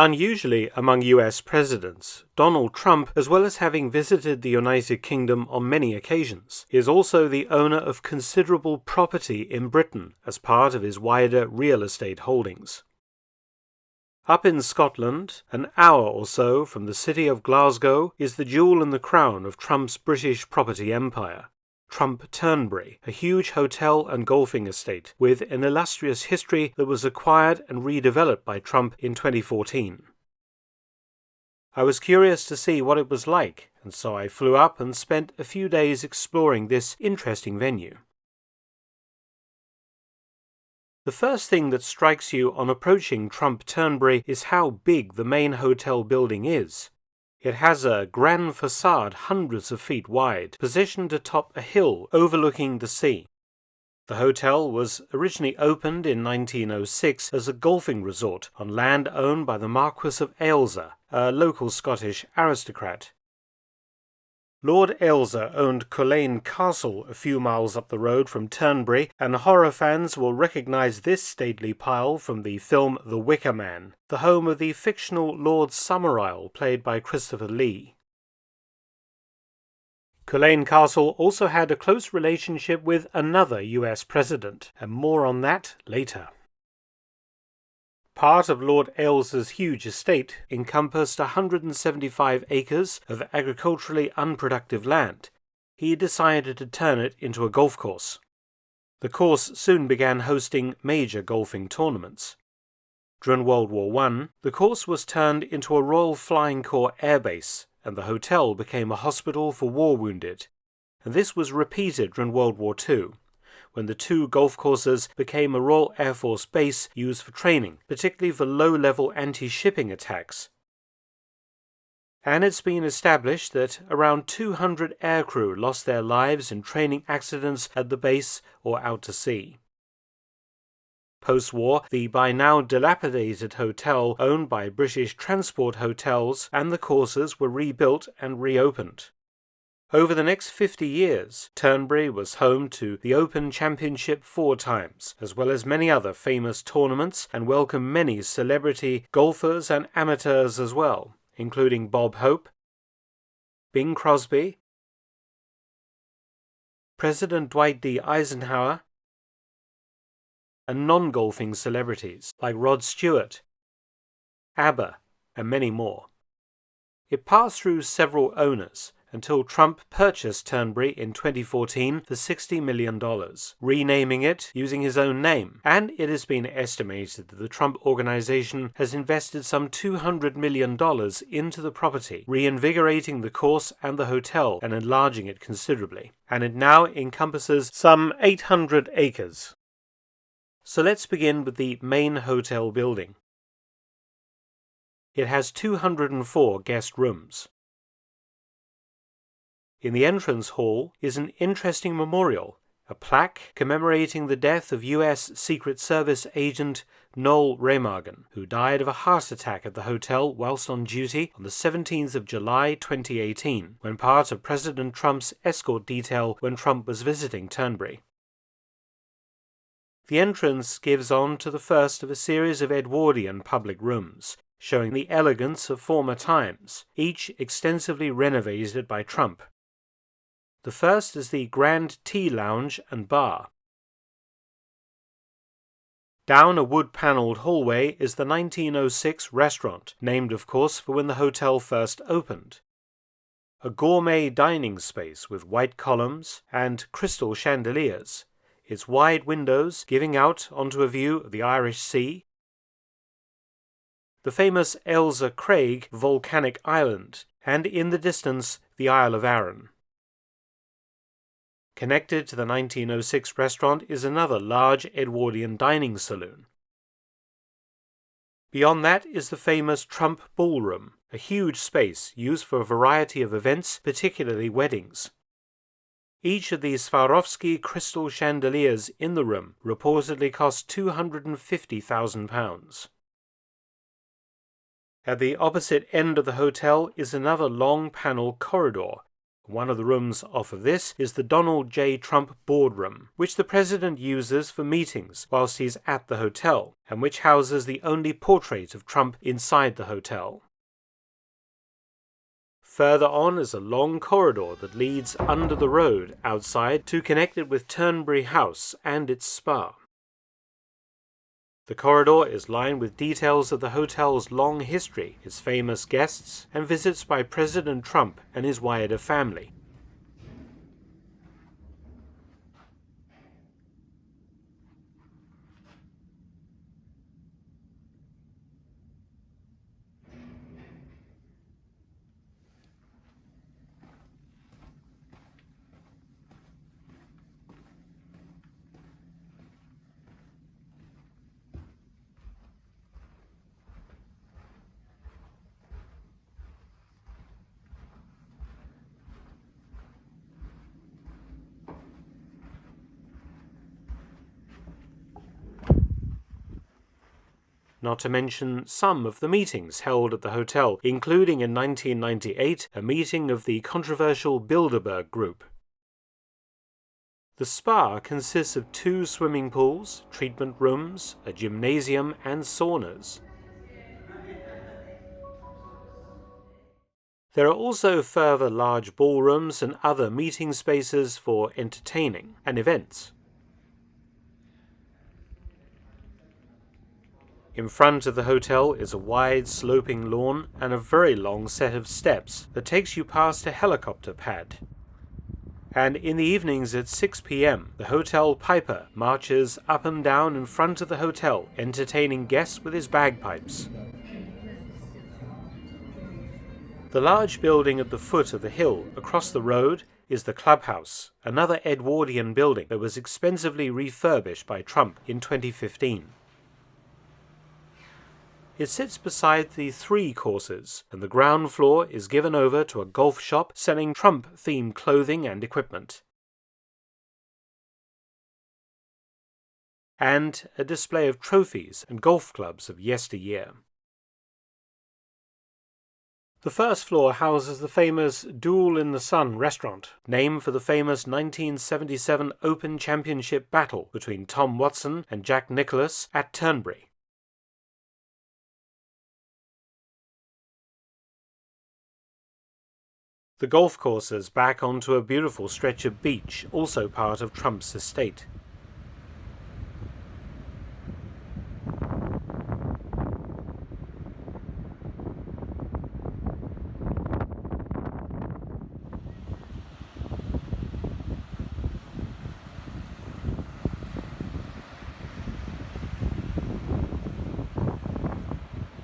Unusually among US presidents, Donald Trump, as well as having visited the United Kingdom on many occasions, is also the owner of considerable property in Britain as part of his wider real estate holdings. Up in Scotland, an hour or so from the city of Glasgow, is the jewel in the crown of Trump's British property empire, Trump Turnberry, a huge hotel and golfing estate with an illustrious history that was acquired and redeveloped by Trump in 2014. I was curious to see what it was like, and so I flew up and spent a few days exploring this interesting venue. The first thing that strikes you on approaching Trump Turnberry is how big the main hotel building is. It has a grand facade hundreds of feet wide, positioned atop a hill overlooking the sea. The hotel was originally opened in 1906 as a golfing resort on land owned by the Marquis of Ailsa, a local Scottish aristocrat. Lord Ailsa owned Culzean Castle a few miles up the road from Turnberry, and horror fans will recognise this stately pile from the film The Wicker Man, the home of the fictional Lord Summerisle played by Christopher Lee. Culzean Castle also had a close relationship with another US president, and more on that later. Part of Lord Ailsa's huge estate encompassed 175 acres of agriculturally unproductive land. He decided to turn it into a golf course. The course soon began hosting major golfing tournaments. During World War I, the course was turned into a Royal Flying Corps airbase, and the hotel became a hospital for war wounded. And this was repeated during World War II, when the two golf courses became a Royal Air Force base used for training, particularly for low-level anti-shipping attacks. And it's been established that around 200 aircrew lost their lives in training accidents at the base or out to sea. Post-war, the by now dilapidated hotel owned by British Transport Hotels and the courses were rebuilt and reopened. Over the next 50 years, Turnberry was home to the Open Championship 4 times, as well as many other famous tournaments, and welcomed many celebrity golfers and amateurs as well, including Bob Hope, Bing Crosby, President Dwight D. Eisenhower, and non-golfing celebrities like Rod Stewart, ABBA, and many more. It passed through several owners, until Trump purchased Turnberry in 2014 for $60 million, renaming it using his own name, and it has been estimated that the Trump organization has invested some $200 million into the property, reinvigorating the course and the hotel and enlarging it considerably, and it now encompasses some 800 acres. So let's begin with the main hotel building. It has 204 guest rooms. In the entrance hall is an interesting memorial, a plaque commemorating the death of U.S. Secret Service agent Noel Remagen, who died of a heart attack at the hotel whilst on duty on the 17th of July 2018, when part of President Trump's escort detail when Trump was visiting Turnberry. The entrance gives on to the first of a series of Edwardian public rooms, showing the elegance of former times, each extensively renovated by Trump. The first is the Grand Tea Lounge and Bar. Down a wood-panelled hallway is the 1906 restaurant, named of course for when the hotel first opened. A gourmet dining space with white columns and crystal chandeliers, its wide windows giving out onto a view of the Irish Sea, the famous Ailsa Craig volcanic island, and in the distance the Isle of Arran. Connected to the 1906 restaurant is another large Edwardian dining saloon. Beyond that is the famous Trump Ballroom, a huge space used for a variety of events, particularly weddings. Each of these Swarovski crystal chandeliers in the room reportedly cost £250,000. At the opposite end of the hotel is another long panel corridor, One of the rooms off of this is the Donald J. Trump boardroom, which the president uses for meetings whilst he's at the hotel, and which houses the only portrait of Trump inside the hotel. Further on is a long corridor that leads under the road outside to connect it with Turnberry House and its spa. The corridor is lined with details of the hotel's long history, its famous guests, and visits by President Trump and his wider family. Not to mention some of the meetings held at the hotel, including in 1998 a meeting of the controversial Bilderberg Group. The spa consists of 2 swimming pools, treatment rooms, a gymnasium, and saunas. There are also further large ballrooms and other meeting spaces for entertaining and events. In front of the hotel is a wide sloping lawn and a very long set of steps that takes you past a helicopter pad. And in the evenings at 6 p.m, the hotel piper marches up and down in front of the hotel, entertaining guests with his bagpipes. The large building at the foot of the hill across the road is the clubhouse, another Edwardian building that was expensively refurbished by Trump in 2015. It sits beside the 3 courses, and the ground floor is given over to a golf shop selling Trump-themed clothing and equipment, and a display of trophies and golf clubs of yesteryear. The first floor houses the famous Duel in the Sun restaurant, named for the famous 1977 Open Championship battle between Tom Watson and Jack Nicklaus at Turnberry. The golf courses back onto a beautiful stretch of beach, also part of Trump's estate.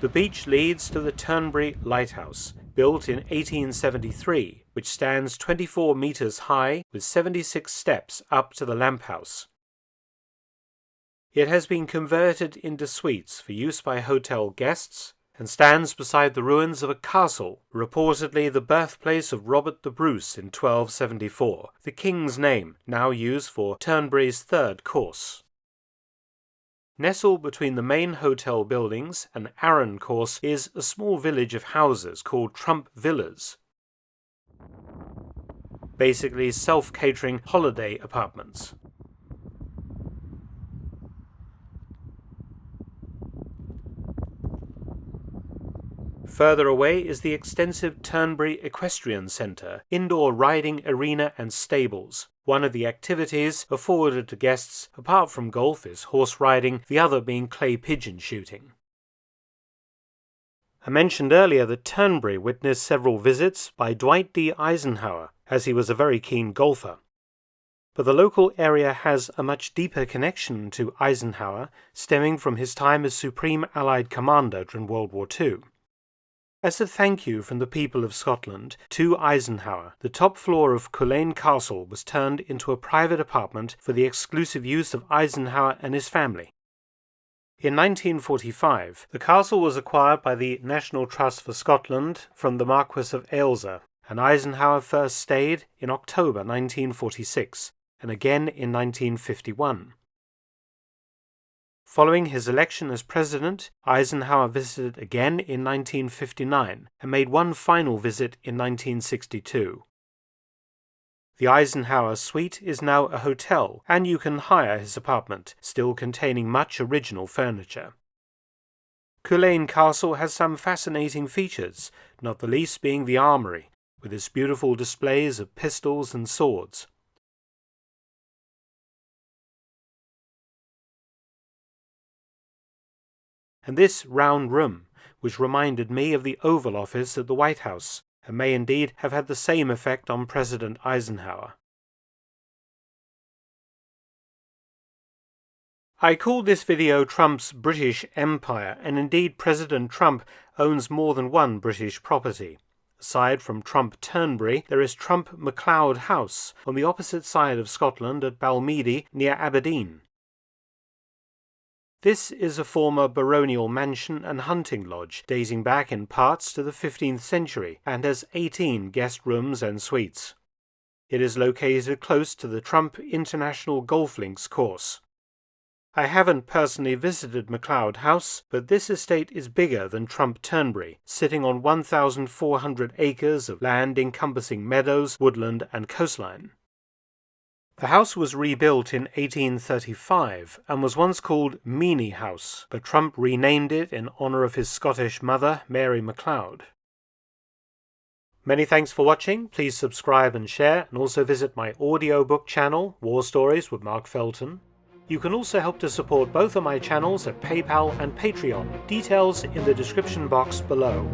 The beach leads to the Turnberry Lighthouse, built in 1873, which stands 24 meters high with 76 steps up to the lamp house. It has been converted into suites for use by hotel guests and stands beside the ruins of a castle, reportedly the birthplace of Robert the Bruce in 1274, the king's name now used for Turnberry's 3rd course. Nestled between the main hotel buildings and Arran Course is a small village of houses called Trump Villas, basically self-catering holiday apartments. Further away is the extensive Turnberry Equestrian Centre, indoor riding arena and stables. One of the activities afforded to guests, apart from golf, is horse riding, the other being clay pigeon shooting. I mentioned earlier that Turnberry witnessed several visits by Dwight D. Eisenhower, as he was a very keen golfer. But the local area has a much deeper connection to Eisenhower, stemming from his time as Supreme Allied Commander during World War II. As a thank you from the people of Scotland to Eisenhower, the top floor of Culzean Castle was turned into a private apartment for the exclusive use of Eisenhower and his family. In 1945, the castle was acquired by the National Trust for Scotland from the Marquess of Ailsa, and Eisenhower first stayed in October 1946, and again in 1951. Following his election as president, Eisenhower visited again in 1959 and made one final visit in 1962. The Eisenhower suite is now a hotel, and you can hire his apartment, still containing much original furniture. Culzean Castle has some fascinating features, not the least being the armoury, with its beautiful displays of pistols and swords. And this round room, which reminded me of the Oval Office at the White House, and may indeed have had the same effect on President Eisenhower. I called this video Trump's British Empire, and indeed President Trump owns more than one British property. Aside from Trump Turnberry, there is Trump MacLeod House on the opposite side of Scotland at Balmeady near Aberdeen. This is a former baronial mansion and hunting lodge, dating back in parts to the 15th century, and has 18 guest rooms and suites. It is located close to the Trump International Golf Links course. I haven't personally visited MacLeod House, but this estate is bigger than Trump Turnberry, sitting on 1,400 acres of land encompassing meadows, woodland and coastline. The house was rebuilt in 1835 and was once called Meany House, but Trump renamed it in honour of his Scottish mother, Mary MacLeod. Many thanks for watching. Please subscribe and share, and also visit my audiobook channel, War Stories with Mark Felton. You can also help to support both of my channels at PayPal and Patreon. Details in the description box below.